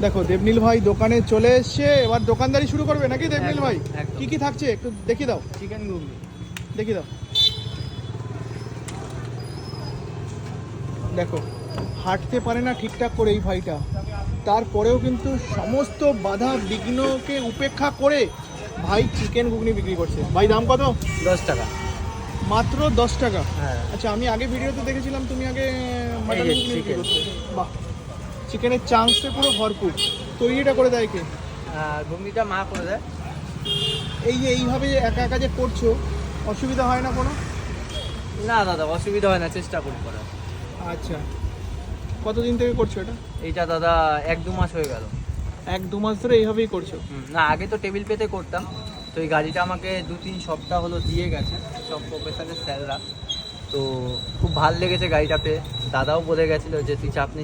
দেখো দেবনীল ভাই দোকানে চলে এসছে, এবার দোকানদারি শুরু করবে নাকি দেবনীল ভাই? একদম। কি কি থাকছে একটু দেখিয়ে দাও, চিকেন ঘুগনি। দেখিয়ে দাও। দেখো হাঁটতে পারে না ঠিকঠাক করে এই ভাইটা, তারপরেও কিন্তু সমস্ত বাধা বিঘ্নকে উপেক্ষা করে ভাই চিকেন ঘুগনি বিক্রি করছে। ভাই দাম কত? 10 টাকা। মাত্র 10 টাকা? হ্যাঁ। আচ্ছা, আমি আগে ভিডিওতে দেখেছিলাম তুমি আগে মাটন এই যে ঘুগনি বিক্রি chicken। করতে। বাহ, চিকেনের চাংসে পুরো ভরপুর। তৈরিটা করে দেয় কে? ঘুগনিটা মা করে দেয়। এই যে এইভাবে যে একা একা যে করছো, অসুবিধা হয় না কোনো? না দাদা, অসুবিধা হয় না, চেষ্টা করি করার। আচ্ছা, কতদিন থেকে করছো এটা? এইটা দাদা 1-2 মাস হয়ে গেল। 1-2 মাস ধরে এইভাবেই করছো? না, আগে তো টেবিল পেতে করতাম, তো এই গাড়িটা আমাকে 2-3 সপ্তাহ হলো দিয়ে গেছে সব প্রফেশনের স্যাররা। তো খুব ভালো লেগেছে গাড়িটা পেয়ে। দাদাও বলে গেছিলো যে তুই চাপ নিস